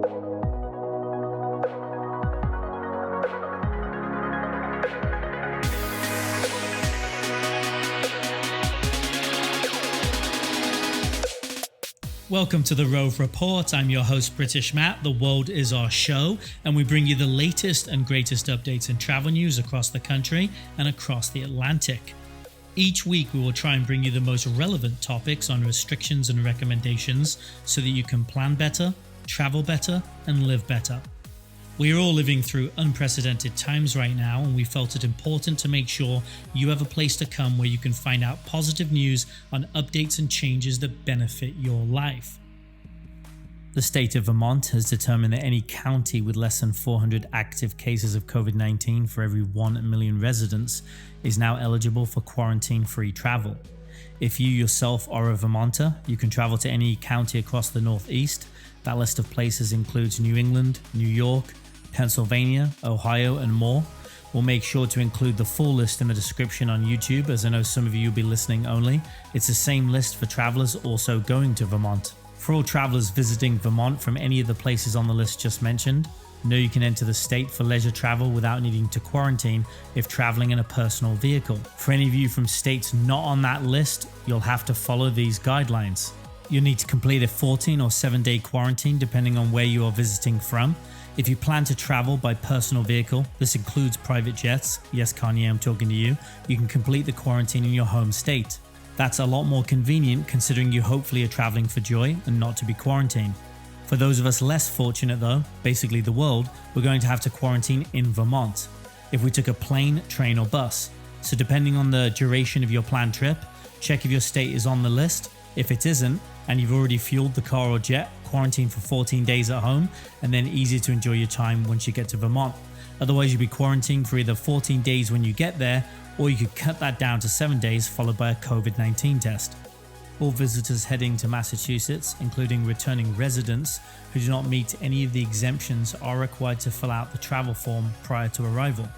Welcome to the Rove Report. I'm your host, British Matt. The world is our show, and we bring you the latest and greatest updates and travel news across the country and across the Atlantic. Each week, we will try and bring you the most relevant topics on restrictions and recommendations so that you can plan better, travel better, and live better. We are all living through unprecedented times right now, and we felt it important to make sure you have a place to come where you can find out positive news on updates and changes that benefit your life. The state of Vermont has determined that any county with less than 400 active cases of COVID-19 for every 1 million residents is now eligible for quarantine-free travel. If you yourself are a Vermonter, you can travel to any county across the Northeast. That list of places includes New England, New York, Pennsylvania, Ohio, and more. We'll make sure to include the full list in the description on YouTube, as I know some of you will be listening only. It's the same list for travelers also going to Vermont. For all travelers visiting Vermont from any of the places on the list just mentioned, know you can enter the state for leisure travel without needing to quarantine if traveling in a personal vehicle. For any of you from states not on that list, you'll have to follow these guidelines. You'll need to complete a 14 or 7-day quarantine depending on where you are visiting from. If you plan to travel by personal vehicle, this includes private jets, yes Kanye, I'm talking to you, you can complete the quarantine in your home state. That's a lot more convenient considering you hopefully are traveling for joy and not to be quarantined. For those of us less fortunate though, basically the world, we're going to have to quarantine in Vermont if we took a plane, train or bus. So depending on the duration of your planned trip, check if your state is on the list. If it isn't, and you've already fueled the car or jet, quarantine for 14 days at home, and then easier to enjoy your time once you get to Vermont. Otherwise, you'll be quarantined for either 14 days when you get there, or you could cut that down to 7 days followed by a COVID-19 test. All visitors heading to Massachusetts, including returning residents who do not meet any of the exemptions, are required to fill out the travel form prior to arrival.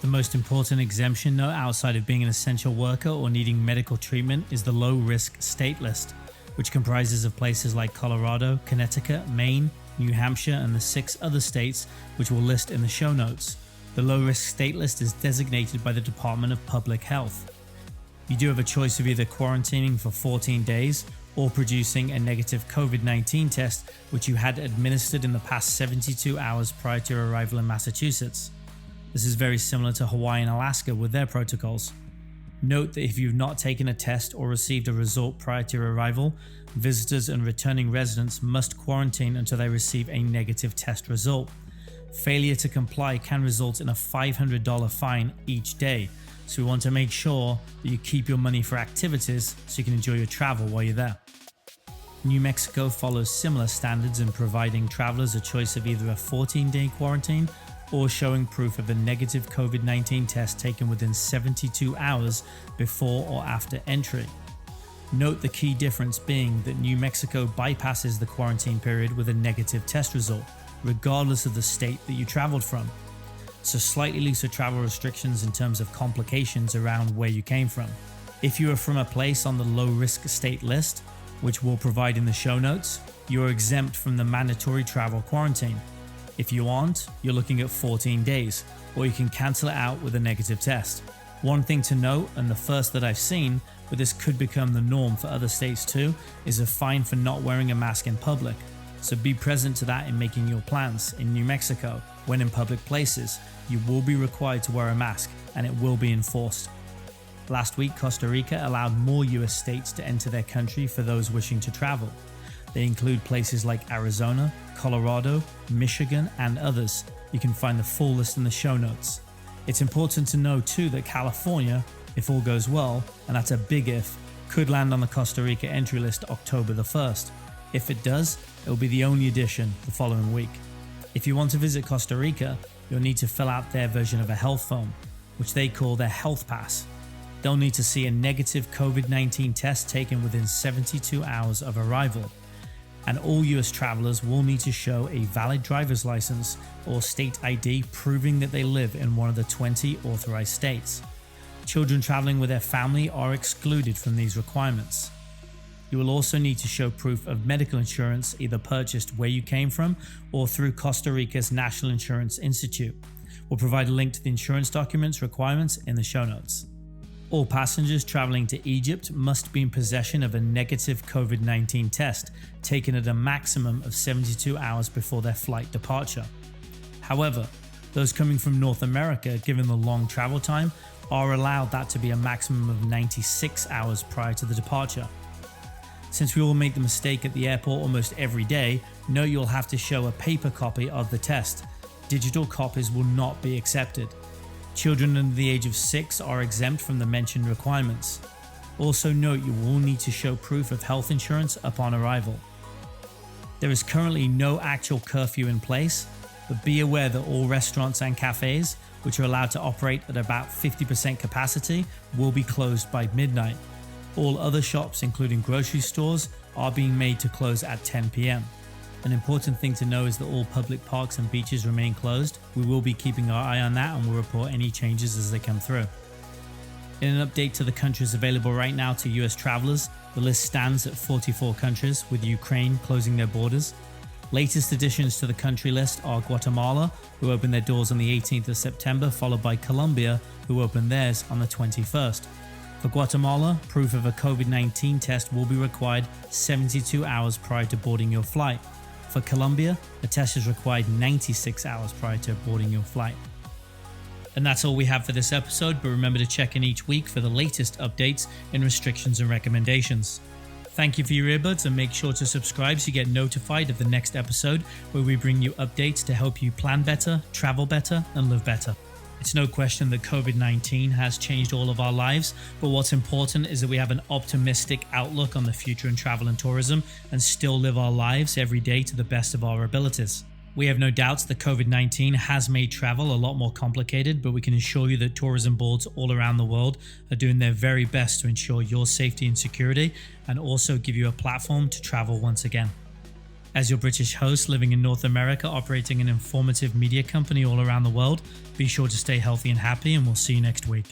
The most important exemption, though, outside of being an essential worker or needing medical treatment, is the low-risk state list, which comprises of places like Colorado, Connecticut, Maine, New Hampshire, and the 6 other states, which we'll list in the show notes. The low-risk state list is designated by the Department of Public Health. You do have a choice of either quarantining for 14 days or producing a negative COVID-19 test, which you had administered in the past 72 hours prior to your arrival in Massachusetts. This is very similar to Hawaii and Alaska with their protocols. Note that if you've not taken a test or received a result prior to your arrival, visitors and returning residents must quarantine until they receive a negative test result. Failure to comply can result in a $500 fine each day, so we want to make sure that you keep your money for activities so you can enjoy your travel while you're there. New Mexico follows similar standards in providing travelers a choice of either a 14-day quarantine or showing proof of a negative COVID-19 test taken within 72 hours before or after entry. Note the key difference being that New Mexico bypasses the quarantine period with a negative test result, regardless of the state that you traveled from. So slightly looser travel restrictions in terms of complications around where you came from. If you are from a place on the low-risk state list, which we'll provide in the show notes, you are exempt from the mandatory travel quarantine. If you aren't, you're looking at 14 days, or you can cancel it out with a negative test. One thing to note, and the first that I've seen, but this could become the norm for other states too, is a fine for not wearing a mask in public. So be present to that in making your plans. In New Mexico, when in public places, you will be required to wear a mask, and it will be enforced. Last week, Costa Rica allowed more US states to enter their country for those wishing to travel. They include places like Arizona, Colorado, Michigan, and others. You can find the full list in the show notes. It's important to know too that California, if all goes well, and that's a big if, could land on the Costa Rica entry list October the 1st. If it does, it will be the only addition the following week. If you want to visit Costa Rica, you'll need to fill out their version of a health form, which they call their health pass. They'll need to see a negative COVID-19 test taken within 72 hours of arrival. And all US travelers will need to show a valid driver's license or state ID proving that they live in one of the 20 authorized states. Children traveling with their family are excluded from these requirements. You will also need to show proof of medical insurance either purchased where you came from or through Costa Rica's National Insurance Institute. We'll provide a link to the insurance documents requirements in the show notes. All passengers traveling to Egypt must be in possession of a negative COVID-19 test taken at a maximum of 72 hours before their flight departure. However, those coming from North America, given the long travel time, are allowed that to be a maximum of 96 hours prior to the departure. Since we all make the mistake at the airport almost every day, know you'll have to show a paper copy of the test. Digital copies will not be accepted. Children under the age of 6 are exempt from the mentioned requirements. Also note you will need to show proof of health insurance upon arrival. There is currently no actual curfew in place, but be aware that all restaurants and cafes, which are allowed to operate at about 50% capacity, will be closed by midnight. All other shops, including grocery stores, are being made to close at 10 p.m. An important thing to know is that all public parks and beaches remain closed. We will be keeping our eye on that and will report any changes as they come through. In an update to the countries available right now to US travelers, the list stands at 44 countries, with Ukraine closing their borders. Latest additions to the country list are Guatemala, who opened their doors on the 18th of September, followed by Colombia, who opened theirs on the 21st. For Guatemala, proof of a COVID-19 test will be required 72 hours prior to boarding your flight. For Colombia, a test is required 96 hours prior to boarding your flight. And that's all we have for this episode, but remember to check in each week for the latest updates in restrictions and recommendations. Thank you for your earbuds, and make sure to subscribe so you get notified of the next episode where we bring you updates to help you plan better, travel better, and live better. It's no question that COVID-19 has changed all of our lives, but what's important is that we have an optimistic outlook on the future in travel and tourism and still live our lives every day to the best of our abilities. We have no doubts that COVID-19 has made travel a lot more complicated, but we can assure you that tourism boards all around the world are doing their very best to ensure your safety and security and also give you a platform to travel once again. As your British host living in North America, operating an informative media company all around the world, be sure to stay healthy and happy, and we'll see you next week.